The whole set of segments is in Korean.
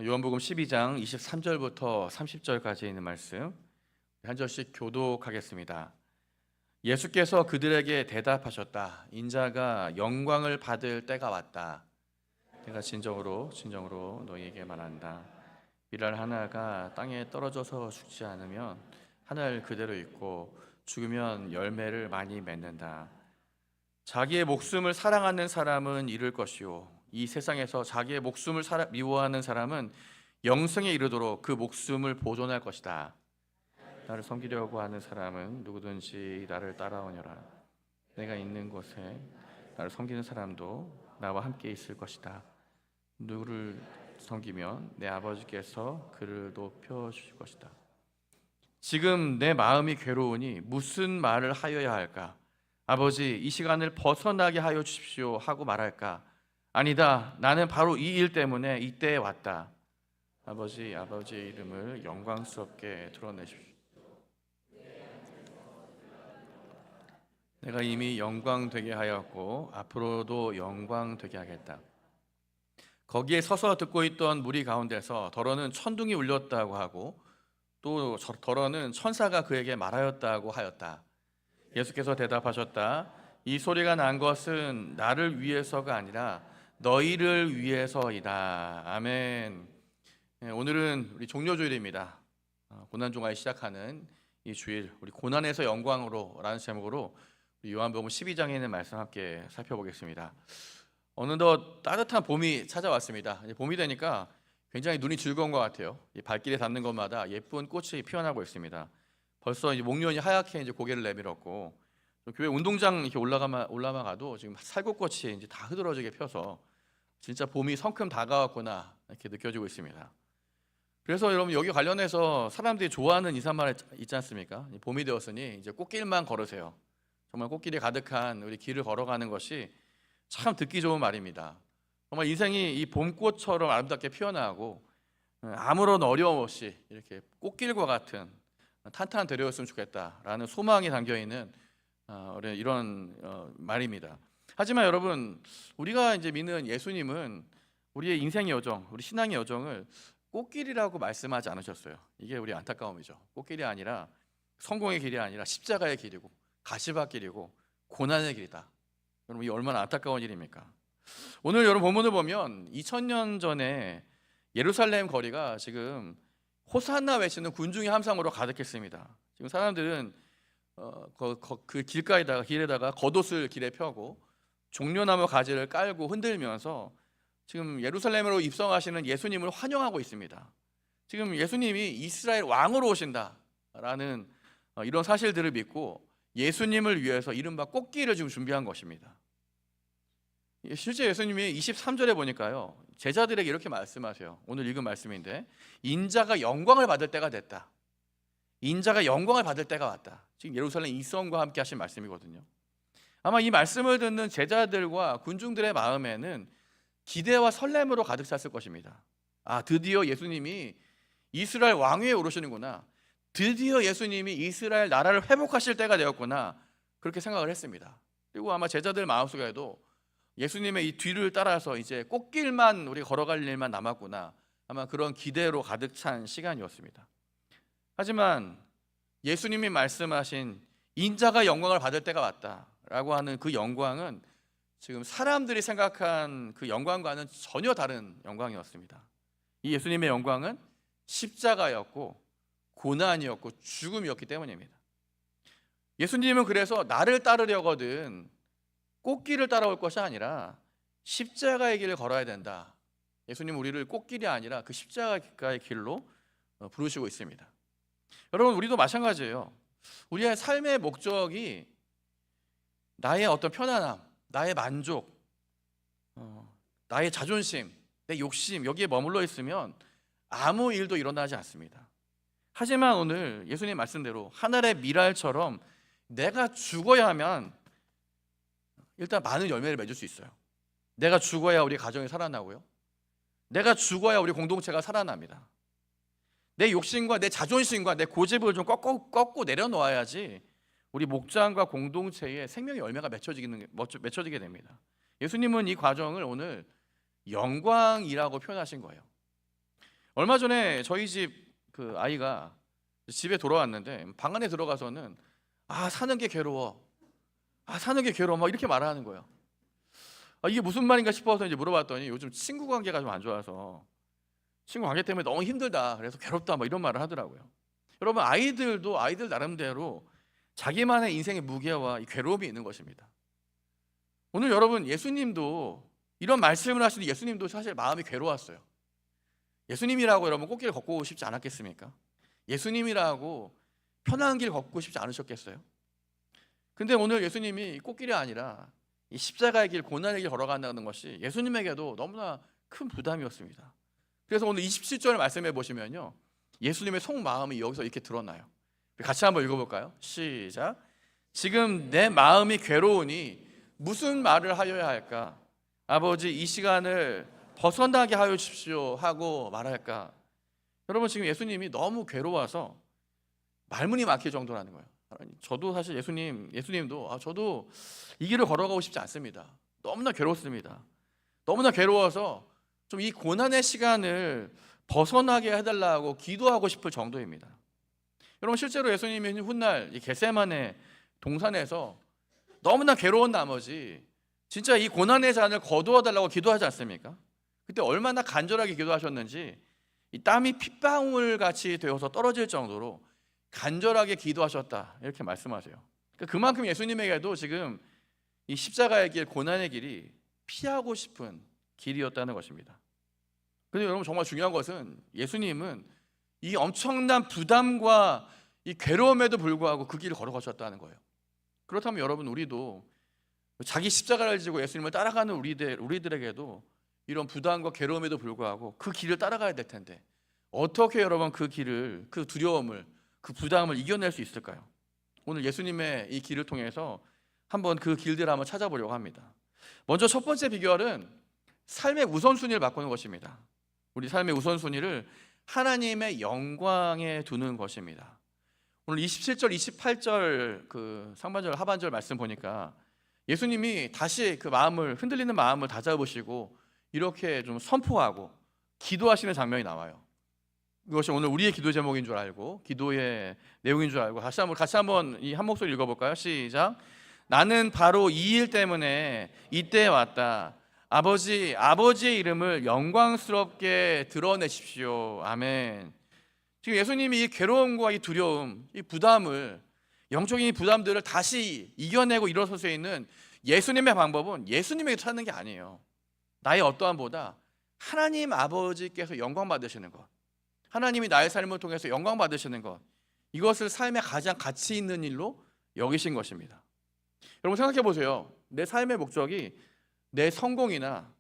요한복음 12장 23절부터 30절까지 있는 말씀 한 절씩 교독하겠습니다. 예수께서 그들에게 대답하셨다. 인자가 영광을 받을 때가 왔다. 내가 진정으로 너희에게 말한다. 비랄 하나가 땅에 떨어져서 죽지 않으면 하늘 그대로 있고 죽으면 열매를 많이 맺는다. 자기의 목숨을 사랑하는 사람은 잃을 것이요 이 세상에서 자기의 목숨을 미워하는 사람은 영생에 이르도록 그 목숨을 보존할 것이다. 나를 섬기려고 하는 사람은 누구든지 나를 따라오너라. 내가 있는 곳에 나를 섬기는 사람도 나와 함께 있을 것이다. 누구를 섬기면 내 아버지께서 그를 높여주실 것이다. 지금 내 마음이 괴로우니 무슨 말을 하여야 할까? 아버지, 이 시간을 벗어나게 하여 주십시오 하고 말할까? 아니다, 나는 바로 이 일 때문에 이때에 왔다. 아버지의 이름을 영광스럽게 드러내십시오. 내가 이미 영광 되게 하였고 앞으로도 영광 되게 하겠다. 거기에 서서 듣고 있던 무리 가운데서 더러는 천둥이 울렸다고 하고 또 더러는 천사가 그에게 말하였다고 하였다. 예수께서 대답하셨다. 이 소리가 난 것은 나를 위해서가 아니라 너희를 위해서이다. 아멘. 오늘은 우리 종료주일입니다. 고난주간에 시작하는 이 주일, 우리 고난에서 영광으로 라는 제목으로 요한복음 12장에 있는 말씀 함께 살펴보겠습니다. 어느덧 따뜻한 봄이 찾아왔습니다. 봄이 되니까 굉장히 눈이 즐거운 것 같아요. 발길에 닿는 곳마다 예쁜 꽃이 피어나고 있습니다. 벌써 이제 목련이 하얗게 이제 고개를 내밀었고, 교회 운동장 이렇게 올라가도 지금 살구꽃이 이제 다 흐드러지게 펴서 진짜 봄이 성큼 다가왔구나 이렇게 느껴지고 있습니다. 그래서 여러분 여기 관련해서 사람들이 좋아하는 인사말 있지 않습니까? 봄이 되었으니 이제 꽃길만 걸으세요. 정말 꽃길이 가득한 우리 길을 걸어가는 것이 참 듣기 좋은 말입니다. 정말 인생이 이 봄꽃처럼 아름답게 피어나고 아무런 어려움 없이 이렇게 꽃길과 같은 탄탄한 대로였으면 좋겠다라는 소망이 담겨있는 이런 말입니다. 하지만 여러분, 우리가 이제 믿는 예수님은 우리의 인생의 여정, 우리 신앙의 여정을 꽃길이라고 말씀하지 않으셨어요. 이게 우리 안타까움이죠. 꽃길이 아니라 성공의 길이 아니라 십자가의 길이고 가시밭길이고 고난의 길이다. 여러분, 이 얼마나 안타까운 일입니까? 오늘 여러분 본문을 보면 2000년 전에 예루살렘 거리가 지금 호산나 외치는 군중의 함성으로 가득했습니다. 지금 사람들은 그 길에다가 겉옷을 길에 펴고 종려나무 가지를 깔고 흔들면서 지금 예루살렘으로 입성하시는 예수님을 환영하고 있습니다. 지금 예수님이 이스라엘 왕으로 오신다라는 이런 사실들을 믿고 예수님을 위해서 이른바 꽃길을 지금 준비한 것입니다. 실제 예수님이 23절에 보니까요, 제자들에게 이렇게 말씀하세요. 오늘 읽은 말씀인데, 인자가 영광을 받을 때가 됐다. 인자가 영광을 받을 때가 왔다. 지금 예루살렘 이성과 함께 하신 말씀이거든요. 아마 이 말씀을 듣는 제자들과 군중들의 마음에는 기대와 설렘으로 가득 찼을 것입니다. 아, 드디어 예수님이 이스라엘 왕위에 오르시는구나. 드디어 예수님이 이스라엘 나라를 회복하실 때가 되었구나. 그렇게 생각을 했습니다. 그리고 아마 제자들 마음속에도 예수님의 이 뒤를 따라서 이제 꽃길만 우리 걸어갈 일만 남았구나. 아마 그런 기대로 가득 찬 시간이었습니다. 하지만 예수님이 말씀하신 인자가 영광을 받을 때가 왔다라고 하는 그 영광은 지금 사람들이 생각한 그 영광과는 전혀 다른 영광이었습니다. 이 예수님의 영광은 십자가였고 고난이었고 죽음이었기 때문입니다. 예수님은 그래서 나를 따르려거든 꽃길을 따라올 것이 아니라 십자가의 길을 걸어야 된다. 예수님은 우리를 꽃길이 아니라 그 십자가의 길로 부르시고 있습니다. 여러분, 우리도 마찬가지예요. 우리의 삶의 목적이 나의 어떤 편안함, 나의 만족, 나의 자존심, 내 욕심 여기에 머물러 있으면 아무 일도 일어나지 않습니다. 하지만 오늘 예수님 말씀대로 하늘의 미랄처럼 내가 죽어야 하면 일단 많은 열매를 맺을 수 있어요. 내가 죽어야 우리 가정이 살아나고요. 내가 죽어야 우리 공동체가 살아납니다. 내 욕심과 내 자존심과 내 고집을 좀 꺾고 내려놓아야지 우리 목장과 공동체의 생명의 열매가 맺혀지게 됩니다. 예수님은 이 과정을 오늘 영광이라고 표현하신 거예요. 얼마 전에 저희 집 그 아이가 집에 돌아왔는데 방 안에 들어가서는 사는 게 괴로워, 사는 게 괴로워 막 이렇게 말하는 거예요. 이게 무슨 말인가 싶어서 이제 물어봤더니 요즘 친구 관계가 좀 안 좋아서 친구 관계 때문에 너무 힘들다, 그래서 괴롭다 막 이런 말을 하더라고요. 여러분, 아이들도 아이들 나름대로 자기만의 인생의 무게와 이 괴로움이 있는 것입니다. 오늘 여러분, 예수님도 이런 말씀을 하시는 예수님도 사실 마음이 괴로웠어요. 예수님이라고 여러분 꽃길을 걷고 싶지 않았겠습니까? 예수님이라고 편한 길 걷고 싶지 않으셨겠어요? 근데 오늘 예수님이 꽃길이 아니라 이 십자가의 길, 고난의 길 걸어간다는 것이 예수님에게도 너무나 큰 부담이었습니다. 그래서 오늘 27절 말씀해 보시면요, 예수님의 속마음이 여기서 이렇게 드러나요. 같이 한번 읽어볼까요? 시작. 지금 내 마음이 괴로우니 무슨 말을 하여야 할까? 아버지, 이 시간을 벗어나게 하여 주십시오 하고 말할까? 여러분, 지금 예수님이 너무 괴로워서 말문이 막힐 정도라는 거예요. 저도 사실 예수님도 저도 이 길을 걸어가고 싶지 않습니다. 너무나 괴롭습니다. 너무나 괴로워서 좀 이 고난의 시간을 벗어나게 해달라고 기도하고 싶을 정도입니다. 여러분, 실제로 예수님이 훗날 이 겟세마네 동산에서 너무나 괴로운 나머지 진짜 이 고난의 잔을 거두어 달라고 기도하지 않습니까? 그때 얼마나 간절하게 기도하셨는지 이 땀이 핏방울 같이 되어서 떨어질 정도로 간절하게 기도하셨다, 이렇게 말씀하세요. 그만큼 예수님에게도 지금 이 십자가의 길, 고난의 길이 피하고 싶은 길이었다는 것입니다. 그런데 여러분, 정말 중요한 것은 예수님은 이 엄청난 부담과 이 괴로움에도 불구하고 그 길을 걸어가셨다는 거예요. 그렇다면 여러분, 우리도 자기 십자가를 지고 예수님을 따라가는 우리들에게도 이런 부담과 괴로움에도 불구하고 그 길을 따라가야 될 텐데 어떻게 여러분 그 길을, 그 두려움을, 그 부담을 이겨낼 수 있을까요? 오늘 예수님의 이 길을 통해서 한번 그 길들을 한번 찾아보려고 합니다. 먼저 첫 번째 비결은 삶의 우선순위를 바꾸는 것입니다. 우리 삶의 우선순위를 하나님의 영광에 두는 것입니다. 오늘 27절, 28절 그 상반절, 하반절 말씀 보니까 예수님이 다시 그 마음을, 흔들리는 마음을 다잡으시고 이렇게 좀 선포하고 기도하시는 장면이 나와요. 이것이 오늘 우리의 기도 제목인 줄 알고, 기도의 내용인 줄 알고 같이 한번 이 한 목소리 읽어볼까요? 시작. 나는 바로 이 일 때문에 이때에 왔다. 아버지, 아버지의 이름을 영광스럽게 드러내십시오. 아멘. 지금 예수님이 이 괴로움과 이 두려움, 이 부담을, 영적인 부담들을 다시 이겨내고 일어설 수 있는 예수님의 방법은 예수님에게 찾는 게 아니에요. 나의 어떠함보다 하나님 아버지께서 영광 받으시는 것, 하나님이 나의 삶을 통해서 영광 받으시는 것, 이것을 삶의 가장 가치 있는 일로 여기신 것입니다. 여러분, 생각해 보세요. 내 삶의 목적이 내 성공이나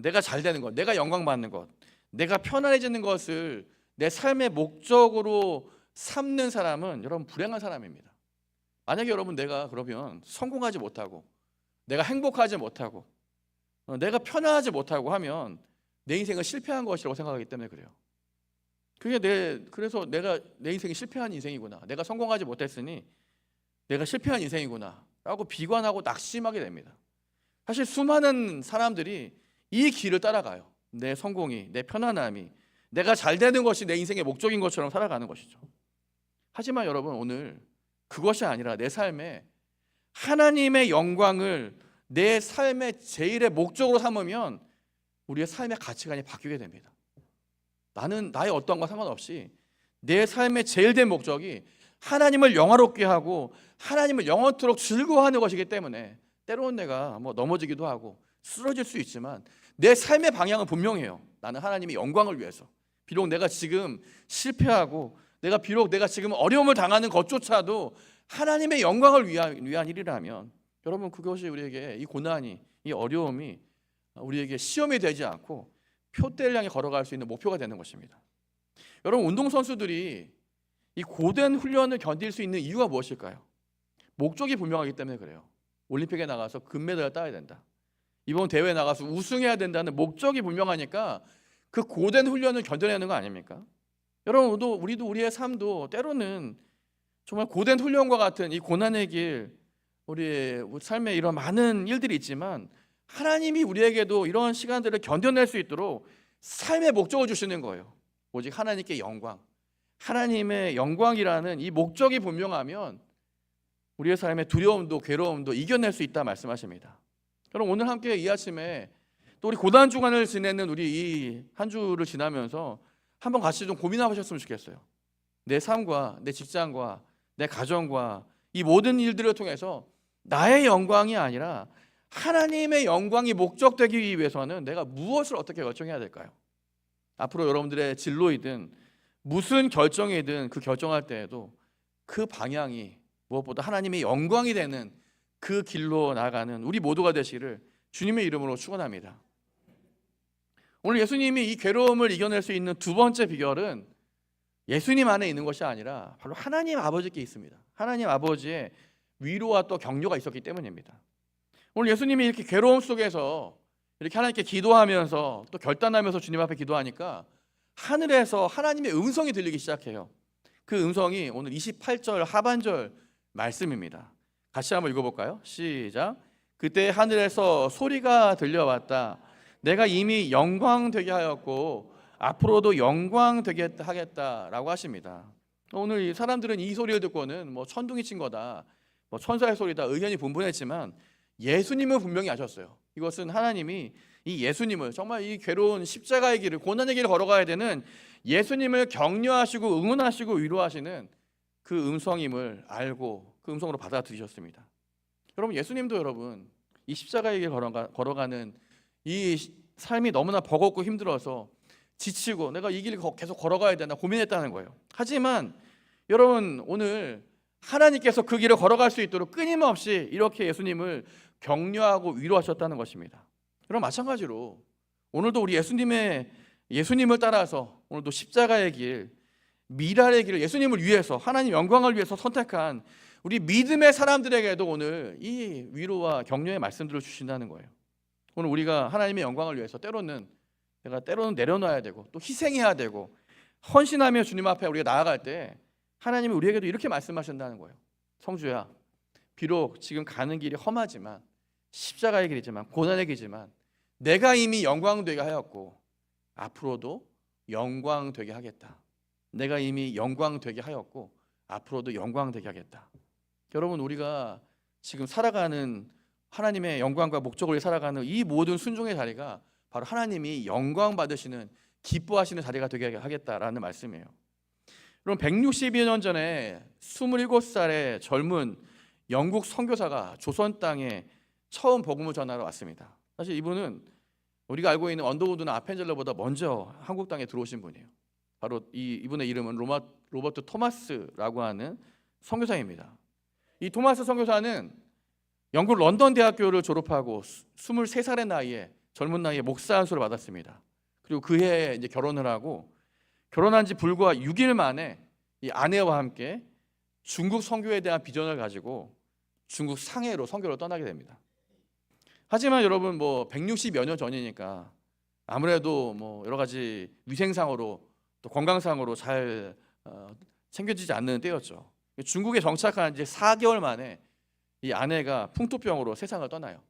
내가 잘 되는 것, 내가 영광 받는 것, 내가 편안해지는 것을 내 삶의 목적으로 삼는 사람은 여러분 불행한 사람입니다. 만약에 여러분 내가 그러면 성공하지 못하고 내가 행복하지 못하고 내가 편안하지 못하고 하면 내 인생은 실패한 것이라고 생각하기 때문에 그래요. 그래서 내가 내 인생이 실패한 인생이구나, 내가 성공하지 못했으니 내가 실패한 인생이구나 라고 비관하고 낙심하게 됩니다. 사실 수많은 사람들이 이 길을 따라가요. 내 성공이, 내 편안함이, 내가 잘 되는 것이 내 인생의 목적인 것처럼 살아가는 것이죠. 하지만 여러분, 오늘 그것이 아니라 내 삶에 하나님의 영광을 내 삶의 제일의 목적으로 삼으면 우리의 삶의 가치관이 바뀌게 됩니다. 나는 나의 어떠한 것과 상관없이 내 삶의 제일 된 목적이 하나님을 영화롭게 하고 하나님을 영원토록 즐거워하는 것이기 때문에 때로는 내가 넘어지기도 하고 쓰러질 수 있지만 내 삶의 방향은 분명해요. 나는 하나님의 영광을 위해서. 비록 내가 지금 실패하고 비록 내가 지금 어려움을 당하는 것조차도 하나님의 영광을 위한 일이라면 여러분, 그것이 우리에게 이 고난이, 이 어려움이 우리에게 시험이 되지 않고 표대를 향해 걸어갈 수 있는 목표가 되는 것입니다. 여러분, 운동선수들이 이 고된 훈련을 견딜 수 있는 이유가 무엇일까요? 목적이 분명하기 때문에 그래요. 올림픽에 나가서 금메달을 따야 된다, 이번 대회에 나가서 우승해야 된다는 목적이 분명하니까 그 고된 훈련을 견뎌내는 거 아닙니까? 여러분, 우리도 우리의 삶도 때로는 정말 고된 훈련과 같은 이 고난의 길, 우리의 삶에 이런 많은 일들이 있지만 하나님이 우리에게도 이런 시간들을 견뎌낼 수 있도록 삶의 목적을 주시는 거예요. 오직 하나님께 영광, 하나님의 영광이라는 이 목적이 분명하면 우리의 삶의 두려움도 괴로움도 이겨낼 수 있다 말씀하십니다. 여러분, 오늘 함께 이 아침에 또 우리 고난 주간을 지내는 우리 이 한 주를 지나면서 한번 같이 좀 고민해보셨으면 좋겠어요. 내 삶과 내 직장과 내 가정과 이 모든 일들을 통해서 나의 영광이 아니라 하나님의 영광이 목적되기 위해서는 내가 무엇을 어떻게 결정해야 될까요? 앞으로 여러분들의 진로이든 무슨 결정이든 그 결정할 때에도 그 방향이 무엇보다 하나님의 영광이 되는 그 길로 나아가는 우리 모두가 되시기를 주님의 이름으로 축원합니다. 오늘 예수님이 이 괴로움을 이겨낼 수 있는 두 번째 비결은 예수님 안에 있는 것이 아니라 바로 하나님 아버지께 있습니다. 하나님 아버지의 위로와 또 격려가 있었기 때문입니다. 오늘 예수님이 이렇게 괴로움 속에서 이렇게 하나님께 기도하면서 또 결단하면서 주님 앞에 기도하니까 하늘에서 하나님의 음성이 들리기 시작해요. 그 음성이 오늘 28절 하반절 말씀입니다. 같이 한번 읽어볼까요? 시작. 그때 하늘에서 소리가 들려왔다. 내가 이미 영광 되게 하였고 앞으로도 영광 되게 하겠다라고 하십니다. 오늘 이 사람들은 이 소리를 듣고는 뭐 천둥이 친 거다, 뭐 천사의 소리다 의견이 분분했지만 예수님은 분명히 아셨어요. 이것은 하나님이 이 예수님을 정말 이 괴로운 십자가의 길을, 고난의 길을 걸어가야 되는 예수님을 격려하시고 응원하시고 위로하시는 그 음성임을 알고 그 음성으로 받아들이셨습니다. 여러분, 예수님도 여러분 이 십자가의 길 걸어가는 이 삶이 너무나 버겁고 힘들어서 지치고 내가 이 길을 계속 걸어가야 되나 고민했다는 거예요. 하지만 여러분, 오늘 하나님께서 그 길을 걸어갈 수 있도록 끊임없이 이렇게 예수님을 격려하고 위로하셨다는 것입니다. 그럼 마찬가지로 오늘도 우리 예수님을 따라서 오늘도 십자가의 길, 미랄의 길을 예수님을 위해서, 하나님 영광을 위해서 선택한 우리 믿음의 사람들에게도 오늘 이 위로와 격려의 말씀들을 주신다는 거예요. 오늘 우리가 하나님의 영광을 위해서 때로는 내려놔야 되고 또 희생해야 되고 헌신하며 주님 앞에 우리가 나아갈 때 하나님이 우리에게도 이렇게 말씀하신다는 거예요. 성주야, 비록 지금 가는 길이 험하지만, 십자가의 길이지만, 고난의 길이지만 내가 이미 영광 되게 하였고 앞으로도 영광 되게 하겠다. 내가 이미 영광 되게 하였고 앞으로도 영광 되게 하겠다. 여러분, 우리가 지금 살아가는 하나님의 영광과 목적을 살아가는 이 모든 순종의 자리가 바로 하나님이 영광 받으시는, 기뻐하시는 자리가 되게 하겠다라는 말씀이에요. 그럼 160여 년 전에 27살의 젊은 영국 선교사가 조선 땅에 처음 복음을 전하러 왔습니다. 사실 이분은 우리가 알고 있는 언더우드나 아펜젤러보다 먼저 한국 땅에 들어오신 분이에요. 바로 이분의 이름은 로버트 토마스라고 하는 선교사입니다. 이 토마스 선교사는 영국 런던 대학교를 졸업하고 23살의 나이에, 젊은 나이에 목사 안수를 받았습니다. 그리고 그 해에 이제 결혼을 하고, 결혼한 지 불과 6일 만에 이 아내와 함께 중국 선교에 대한 비전을 가지고 중국 상해로 선교를 떠나게 됩니다. 하지만 여러분, 160여 년 전이니까 아무래도 여러 가지 위생상으로 또 건강상으로 잘 챙겨지지 않는 때였죠. 중국에 정착한 이제 4개월 만에 이 아내가 풍토병으로 세상을 떠나요.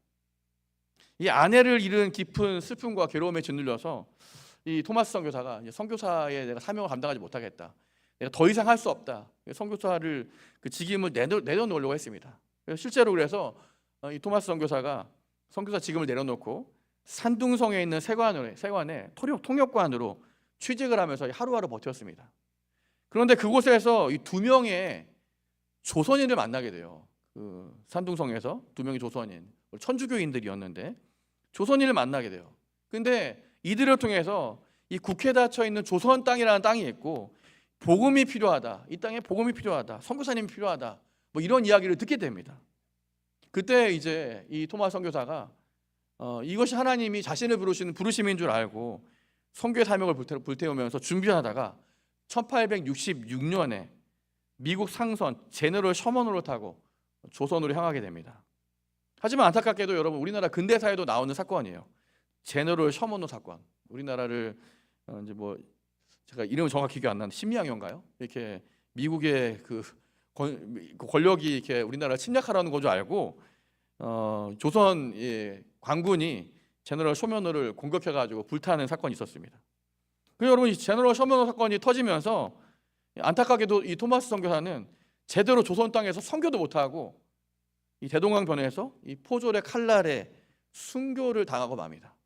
이 아내를 잃은 깊은 슬픔과 괴로움에 짓눌려서 이 토마스 선교사가 선교사의 내가 사명을 감당하지 못하겠다, 내가 더 이상 할 수 없다, 선교사를 그 직임을 내려놓으려고 했습니다. 실제로 그래서 이 토마스 선교사가 선교사 직임을 내려놓고 산둥성에 있는 세관에 통역관으로 취직을 하면서 하루하루 버텼습니다. 그런데 그곳에서 이 두 명의 조선인을 만나게 돼요. 그 산둥성에서 두 명의 조선인, 천주교인들이었는데 조선인을 만나게 돼요. 근데 이들을 통해서 이 국회에 닫혀 있는 조선 땅이라는 땅이 있고 복음이 필요하다, 이 땅에 복음이 필요하다, 선교사님이 필요하다, 이런 이야기를 듣게 됩니다. 그때 이제 이 토마스 선교사가 이것이 하나님이 자신을 부르시는 부르심인 줄 알고 선교의 사명을 불태우면서 준비하다가 1866년에 미국 상선 제너럴 셔먼호를 타고 조선으로 향하게 됩니다. 하지만 안타깝게도 여러분, 우리나라 근대사에도 나오는 사건이에요. 제너럴 셔먼호 사건. 우리나라를 이제 제가 이름은 정확히 기억이 안 나는데 심리학연가요? 이렇게 미국의 그 권력이 이렇게 우리나라를 침략하라는 건 줄 알고 조선 관군이 제너럴 셔먼호를 공격해가지고 불타는 사건이 있었습니다. 그리고 여러분, 이 제너럴 셔먼 사건이 터지면서 안타깝게도 이 토마스 선교사는 제대로 조선 땅에서 선교도 못하고 이 대동강변에서 이 포졸의 칼날에 순교를 당하고 맙니다.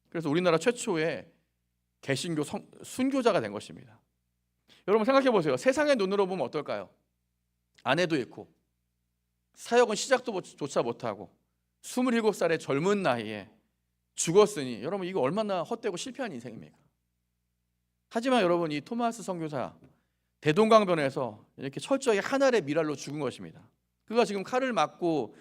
그래서 우리나라 최초의 개신교 순교자가 된 것입니다. 여러분 생각해 보세요. 세상의 눈으로 보면 어떨까요? 아내도 잃고 사역은 시작조차 못하고 27살의 젊은 나이에 죽었으니 여러분, 이거 얼마나 헛되고 실패한 인생입니까? 하지만 여러분, 이 토마스 선교사 대동강변에서 이렇게 철저히 하늘의 미랄로 죽은 것입니다. 그가 지금 칼을 맞고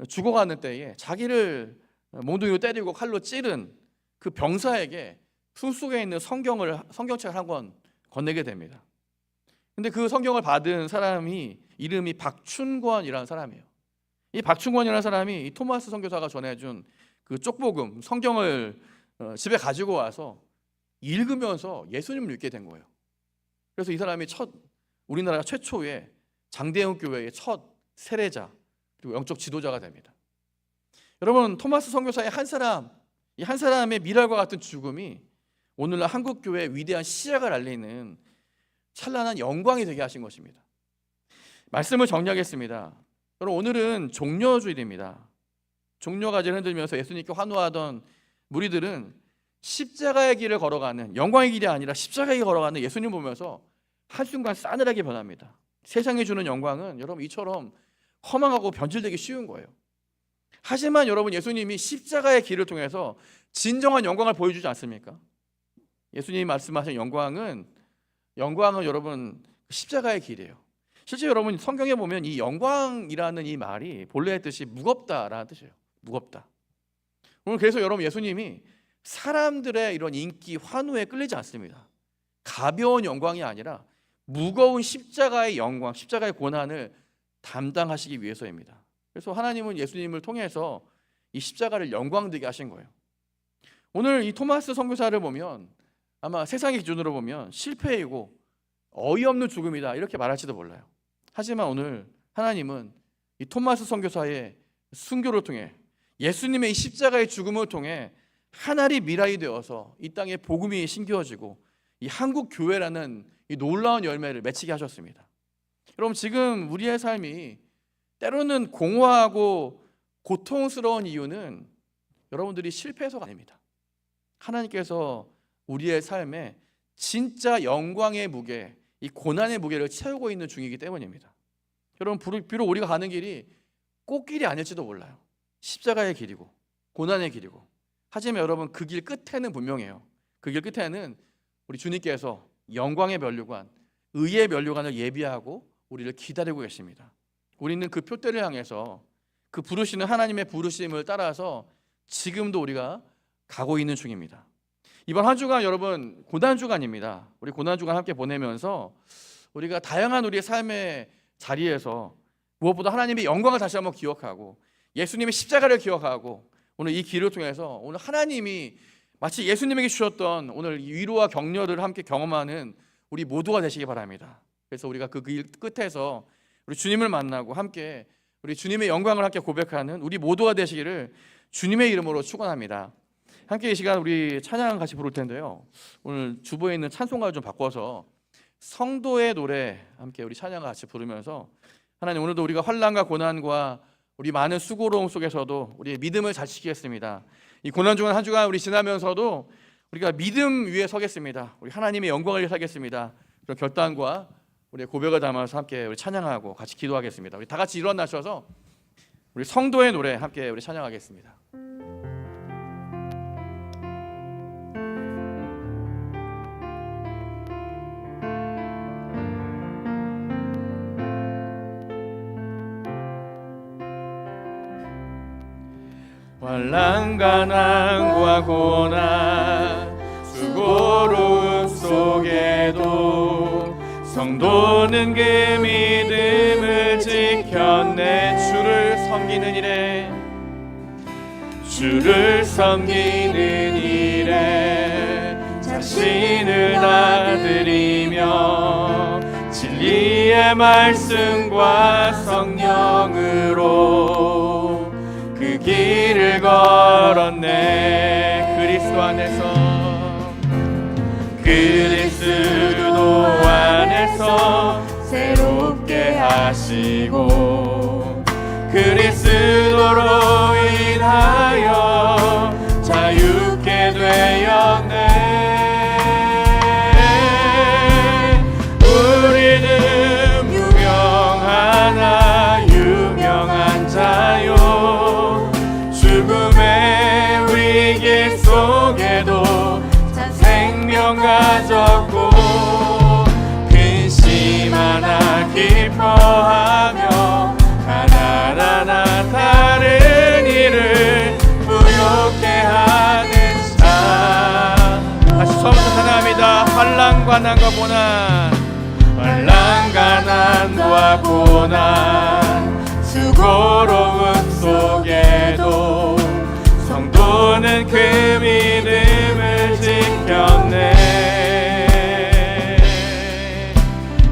죽어가는 때에 자기를 몽둥이로 때리고 칼로 찌른 그 병사에게 품속에 있는 성경책을 한 권 건네게 됩니다. 근데 그 성경을 받은 사람이 이름이 박춘권이라는 사람이에요. 이 박춘권이라는 사람이 이 토마스 선교사가 전해준 그 쪽복음 성경을 집에 가지고 와서 읽으면서 예수님을 믿게 된 거예요. 그래서 이 사람이 우리나라 최초의 장대현 교회의 첫 세례자 그리고 영적 지도자가 됩니다. 여러분, 토마스 선교사의 이 한 사람의 미랄과 같은 죽음이 오늘날 한국 교회의 위대한 시작을 알리는 찬란한 영광이 되게 하신 것입니다. 말씀을 정리하겠습니다. 여러분, 오늘은 종려주일입니다. 종려가지를 흔들면서 예수님께 환호하던 무리들은 십자가의 길을 걸어가는, 영광의 길이 아니라 십자가의 길을 걸어가는 예수님 보면서 한순간 싸늘하게 변합니다. 세상이 주는 영광은 여러분 이처럼 허망하고 변질되기 쉬운 거예요. 하지만 여러분, 예수님이 십자가의 길을 통해서 진정한 영광을 보여주지 않습니까? 예수님이 말씀하신 영광은 여러분 십자가의 길이에요. 실제 여러분 성경에 보면 이 영광이라는 이 말이 본래의 뜻이 무겁다라는 뜻이에요. 무겁다. 오늘 그래서 여러분, 예수님이 사람들의 이런 인기, 환호에 끌리지 않습니다. 가벼운 영광이 아니라 무거운 십자가의 영광, 십자가의 고난을 담당하시기 위해서입니다. 그래서 하나님은 예수님을 통해서 이 십자가를 영광되게 하신 거예요. 오늘 이 토마스 선교사를 보면 아마 세상의 기준으로 보면 실패이고 어이없는 죽음이다 이렇게 말할지도 몰라요. 하지만 오늘 하나님은 이 토마스 선교사의 순교를 통해 예수님의 이 십자가의 죽음을 통해 하늘이 미랄이 되어서 이 땅에 복음이 심겨지고 이 한국 교회라는 이 놀라운 열매를 맺히게 하셨습니다. 여러분, 지금 우리의 삶이 때로는 공허하고 고통스러운 이유는 여러분들이 실패해서가 아닙니다. 하나님께서 우리의 삶에 진짜 영광의 무게, 이 고난의 무게를 채우고 있는 중이기 때문입니다. 여러분, 비록 우리가 가는 길이 꽃길이 아닐지도 몰라요. 십자가의 길이고 고난의 길이고, 하지만 여러분 그 길 끝에는 분명해요. 그 길 끝에는 우리 주님께서 영광의 면류관, 의의 면류관을 예비하고 우리를 기다리고 계십니다. 우리는 그 표대를 향해서 그 부르시는 하나님의 부르심을 따라서 지금도 우리가 가고 있는 중입니다. 이번 한 주간 여러분 고난주간입니다. 우리 고난주간 함께 보내면서 우리가 다양한 우리의 삶의 자리에서 무엇보다 하나님의 영광을 다시 한번 기억하고 예수님의 십자가를 기억하고 오늘 이 길을 통해서 오늘 하나님이 마치 예수님에게 주셨던 오늘 위로와 격려를 함께 경험하는 우리 모두가 되시기 바랍니다. 그래서 우리가 그 길 끝에서 우리 주님을 만나고 함께 우리 주님의 영광을 함께 고백하는 우리 모두가 되시기를 주님의 이름으로 축원합니다. 함께 이 시간 우리 찬양 같이 부를 텐데요. 오늘 주보에 있는 찬송가를 좀 바꿔서 성도의 노래 함께 우리 찬양 같이 부르면서 하나님, 오늘도 우리가 환난과 고난과 우리 많은 수고로움 속에서도 우리의 믿음을 잘 지키겠습니다. 이 고난 중간 한 주간 우리 지나면서도 우리가 믿음 위에 서겠습니다. 우리 하나님의 영광을 위해 서겠습니다. 그런 결단과 우리의 고백을 담아서 함께 우리 찬양하고 같이 기도하겠습니다. 우리 다 같이 일어나셔서 우리 성도의 노래 함께 우리 찬양하겠습니다. 환난 가난과 고난 수고로움 속에도 성도는 그 믿음을 지켰네. 주를 섬기는 일에 자신을 다 드리며 진리의 말씀과 성령으로 그 길을 걸었네. 그리스도 안에서 그리스도 안에서 새롭게 하시고 그리스도로 인하여 자유케 되었네. 우리는 유명하나 유명한 자요 죽음의 위기 속에도 생명 가졌고 근심 하나 기뻐하며 하나하나 다른 일을 부욕해 하는 자. 다시 처음부터 찬양합니다. 환난과 난과 고난, 환난과 난과 고난, 수고로움 속에도 성도는 그 믿음을 지켰네.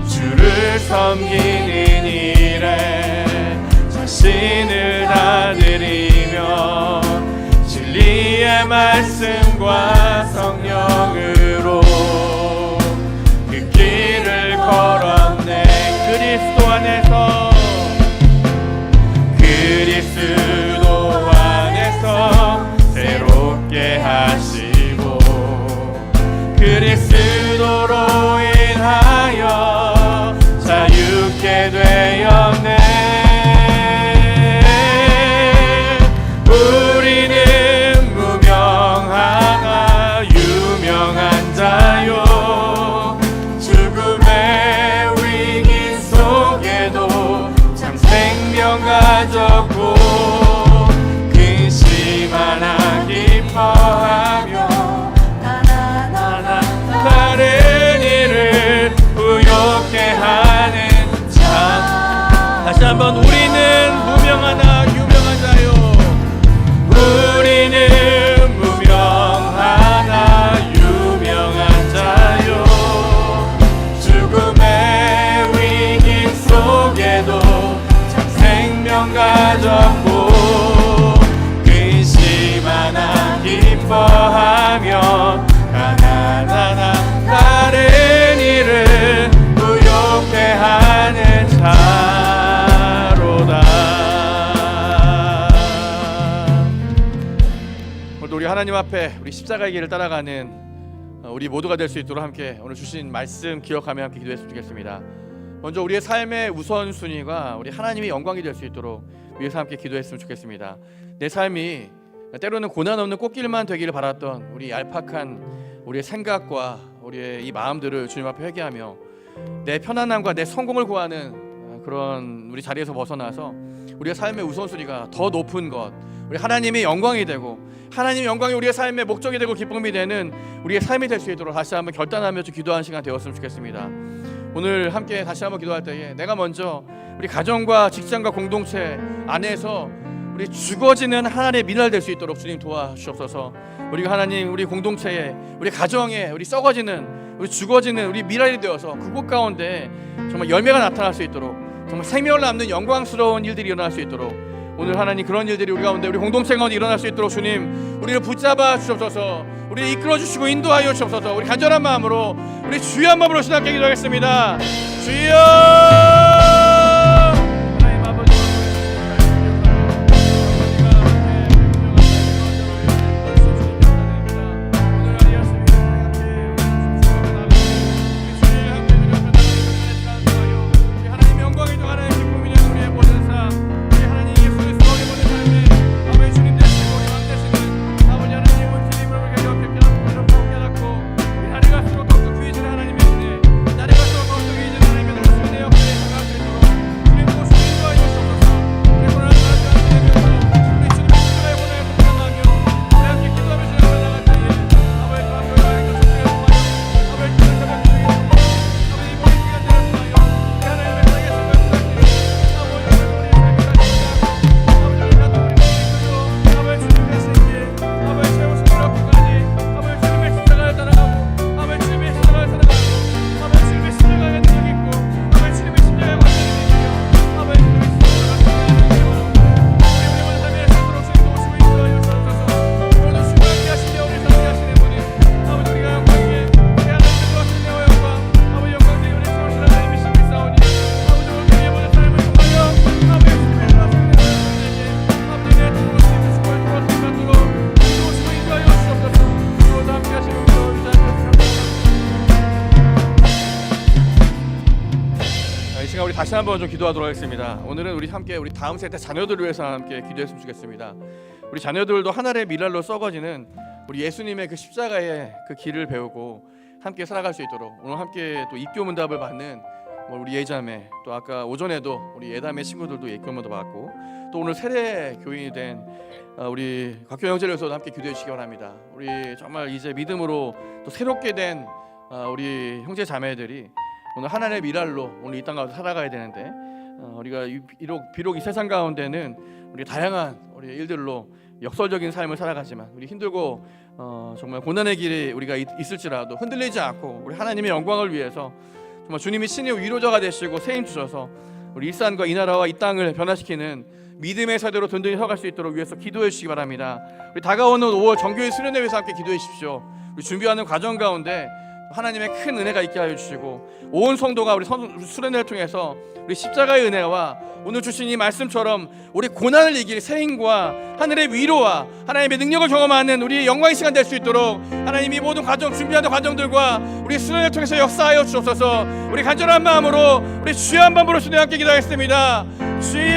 주를 섬기는 일에 자신을 다 드리며 진리의 말씀과 성령으로 그 길을 걸었네. 그리스도 안에서 그리스도 안에서 새롭게 하시고 그리스도로 인하여 자유케 되었네. 우리는 무명하나 유명한 자요 죽음의 위기 속에도 참 생명 가졌고 근심 하나 기뻐하며 하나하나 다른 일을 부욕해 하는 자. 다시 한번 우리는 무명하나 유명한 자요 우리는 무명하나 유명한 자요 죽음의 위기 속에도 참 생명 가졌고 근심 하나 기뻐하며 하나하나 다른 일을 부욕해 하는 자로다. 오늘도 우리 하나님 앞에 우리 십자가의 길을 따라가는 우리 모두가 될 수 있도록 함께 오늘 주신 말씀 기억하며 함께 기도했으면 좋겠습니다. 먼저 우리의 삶의 우선순위가 우리 하나님의 영광이 될 수 있도록 위해서 함께 기도했으면 좋겠습니다. 내 삶이 때로는 고난 없는 꽃길만 되기를 바랐던 우리 얄팍한 우리의 생각과 우리의 이 마음들을 주님 앞에 회개하며 내 편안함과 내 성공을 구하는 그런 우리 자리에서 벗어나서 우리의 삶의 우선순위가 더 높은 것, 우리 하나님의 영광이 되고 하나님의 영광이 우리의 삶의 목적이 되고 기쁨이 되는 우리의 삶이 될 수 있도록 다시 한번 결단하며 기도하는 시간 되었으면 좋겠습니다. 오늘 함께 다시 한번 기도할 때에 내가 먼저 우리 가정과 직장과 공동체 안에서 우리 죽어지는 하나님의 미랄 될 수 있도록 주님 도와주옵소서. 우리가 하나님 우리 공동체에 우리 가정에 우리 썩어지는 우리 죽어지는 우리 미랄이 되어서 그곳 가운데 정말 열매가 나타날 수 있도록 정말 생명을 남는 영광스러운 일들이 일어날 수 있도록 오늘 하나님 그런 일들이 우리 가운데 우리 공동체 가운데 일어날 수 있도록 주님 우리를 붙잡아 주옵소서. 우리를 이끌어 주시고 인도하여 주옵소서. 우리 간절한 마음으로 우리 주여 한 마음으로 신앙께 기도하겠습니다. 주여 다시 한번 좀 기도하도록 하겠습니다. 오늘은 우리 함께 우리 다음 세대 자녀들을 위해서 함께 기도했으면 좋겠습니다. 우리 자녀들도 하늘의 미랄로 썩어지는 우리 예수님의 그 십자가의 그 길을 배우고 함께 살아갈 수 있도록 오늘 함께 또 입교 문답을 받는 우리 예자매, 또 아까 오전에도 우리 예담의 친구들도 입교 문답 받고, 또 오늘 세례 교인이 된 우리 곽교 형제를 위해서도 함께 기도해 주시기 바랍니다. 우리 정말 이제 믿음으로 또 새롭게 된 우리 형제 자매들이 오늘 하나님의 미랄로 오늘 이 땅 가운데 살아가야 되는데, 우리가 비록 이 세상 가운데는 우리 다양한 우리 일들로 역설적인 삶을 살아가지만 우리 힘들고 정말 고난의 길이 우리가 있을지라도 흔들리지 않고 우리 하나님의 영광을 위해서 정말 주님이 신의 위로자가 되시고 새 힘 주셔서 우리 일산과 이 나라와 이 땅을 변화시키는 믿음의 세대로 든든히 서갈 수 있도록 위해서 기도해 주시기 바랍니다. 우리 다가오는 5월 정교회 수련회 위해서 함께 기도해 주십시오. 우리 준비하는 과정 가운데 하나님의 큰 은혜가 있게 하여 주시고, 온 성도가 우리 수련회를 통해서 우리 십자가의 은혜와 오늘 주신 이 말씀처럼 우리 고난을 이길 새 힘과 하늘의 위로와 하나님의 능력을 경험하는 우리 영광의 시간 될 수 있도록 하나님이 모든 과정, 준비하는 과정들과 우리 수련회를 통해서 역사하여 주옵소서. 우리 간절한 마음으로 우리 주여 한 번 부르시며 함께 기도하겠습니다. 주여.